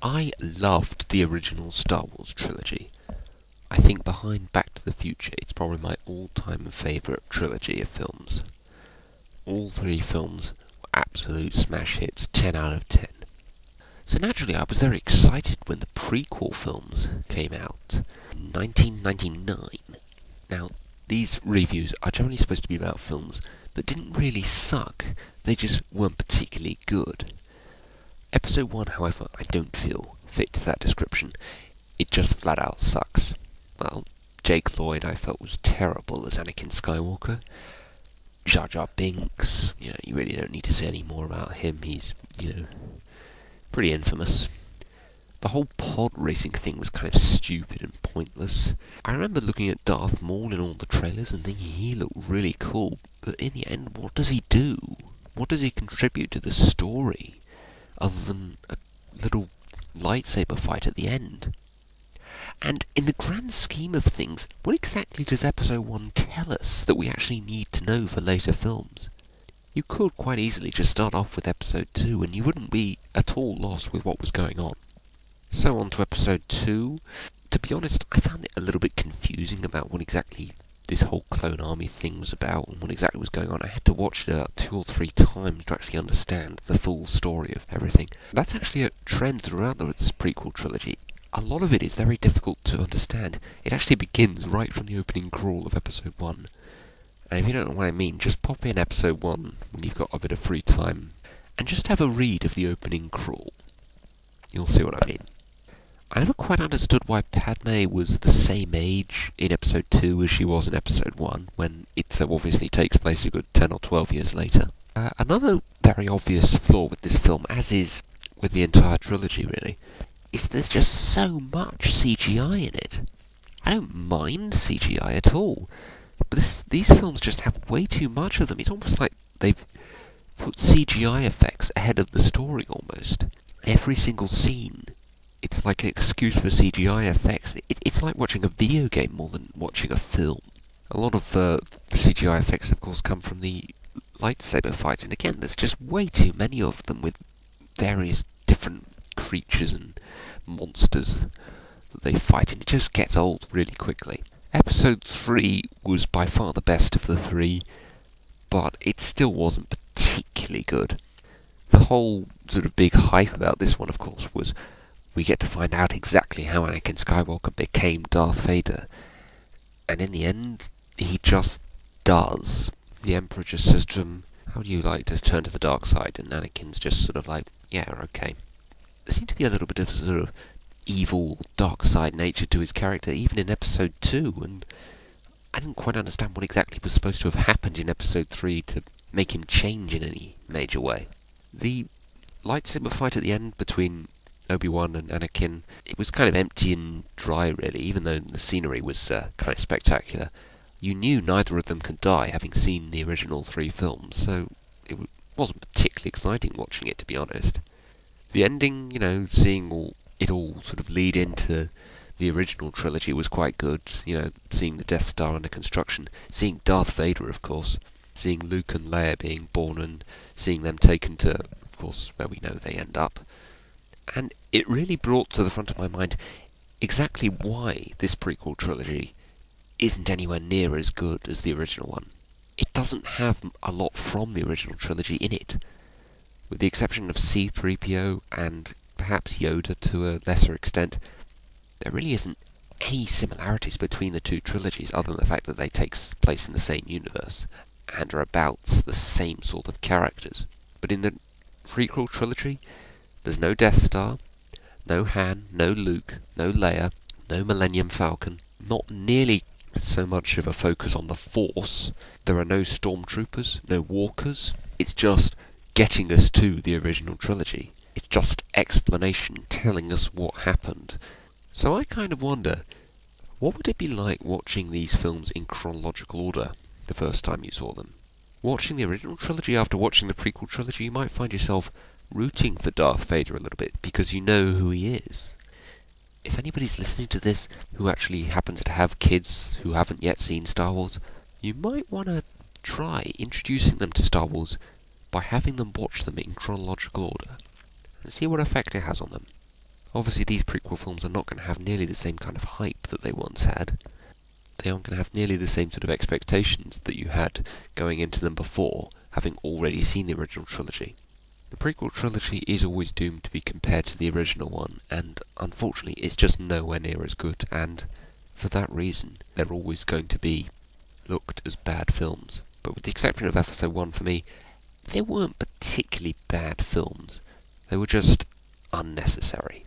I loved the original Star Wars trilogy. I think behind Back to the Future, it's probably my all-time favourite trilogy of films. All three films were absolute smash hits, 10 out of 10. So naturally I was very excited when the prequel films came out in 1999. Now, these reviews are generally supposed to be about films that didn't really suck, they just weren't particularly good. Episode 1, however, I don't feel fits that description. It just flat out sucks. Well, Jake Lloyd I felt was terrible as Anakin Skywalker. Jar Jar Binks, you really don't need to say any more about him. He's, pretty infamous. The whole pod racing thing was kind of stupid and pointless. I remember looking at Darth Maul in all the trailers and thinking he looked really cool, but in the end, what does he do? What does he contribute to the story, other than a little lightsaber fight at the end? And in the grand scheme of things, what exactly does Episode 1 tell us that we actually need to know for later films? You could quite easily just start off with Episode 2 and you wouldn't be at all lost with what was going on. So on to Episode 2. To be honest, I found it a little bit confusing about what exactly this whole clone army thing was about and what exactly was going on. I had to watch it about 2 or 3 times to actually understand the full story of everything. That's actually a trend throughout this prequel trilogy. A lot of it is very difficult to understand. It actually begins right from the opening crawl of Episode 1. And if you don't know what I mean, just pop in Episode 1 when you've got a bit of free time, and just have a read of the opening crawl. You'll see what I mean. I never quite understood why Padme was the same age in Episode 2 as she was in Episode 1, when it so obviously takes place a good 10 or 12 years later. Another very obvious flaw with this film, as is with the entire trilogy really, is there's just so much CGI in it. I don't mind CGI at all, but these films just have way too much of them. It's almost like they've put CGI effects ahead of the story almost. Every single scene, it's like an excuse for CGI effects. It's like watching a video game more than watching a film. A lot of the CGI effects, of course, come from the lightsaber fight, and again, there's just way too many of them with various different creatures and monsters that they fight, and it just gets old really quickly. Episode 3 was by far the best of the 3, but it still wasn't particularly good. The whole sort of big hype about this one, of course, was we get to find out exactly how Anakin Skywalker became Darth Vader, and in the end, he just does. The Emperor just says to him, "How do you like to turn to the dark side?" And Anakin's just sort of like, "Yeah, okay." There seemed to be a little bit of sort of evil, dark side nature to his character, even in Episode 2, and I didn't quite understand what exactly was supposed to have happened in Episode 3 to make him change in any major way. The lightsaber fight at the end between Obi-Wan and Anakin, it was kind of empty and dry really, even though the scenery was kind of spectacular. You knew neither of them could die, having seen the original 3 films, so it wasn't particularly exciting watching it, to be honest. The ending, seeing it all sort of lead into the original trilogy was quite good. Seeing the Death Star under construction, seeing Darth Vader, of course, seeing Luke and Leia being born, and seeing them taken to, of course, where we know they end up. And it really brought to the front of my mind exactly why this prequel trilogy isn't anywhere near as good as the original one. It doesn't have a lot from the original trilogy in it. With the exception of C-3PO and perhaps Yoda to a lesser extent, there really isn't any similarities between the two trilogies other than the fact that they take place in the same universe and are about the same sort of characters. But in the prequel trilogy, there's no Death Star, no Han, no Luke, no Leia, no Millennium Falcon, not nearly so much of a focus on the Force. There are no stormtroopers, no walkers. It's just getting us to the original trilogy. It's just explanation telling us what happened. So I kind of wonder, what would it be like watching these films in chronological order the first time you saw them? Watching the original trilogy after watching the prequel trilogy, you might find yourself rooting for Darth Vader a little bit because you know who he is. If anybody's listening to this who actually happens to have kids who haven't yet seen Star Wars, you might want to try introducing them to Star Wars by having them watch them in chronological order and see what effect it has on them. Obviously, these prequel films are not going to have nearly the same kind of hype that they once had. They aren't going to have nearly the same sort of expectations that you had going into them before, having already seen the original trilogy. The prequel trilogy is always doomed to be compared to the original one, and unfortunately it's just nowhere near as good, and for that reason they're always going to be looked as bad films. But with the exception of Episode 1, for me, they weren't particularly bad films. They were just unnecessary.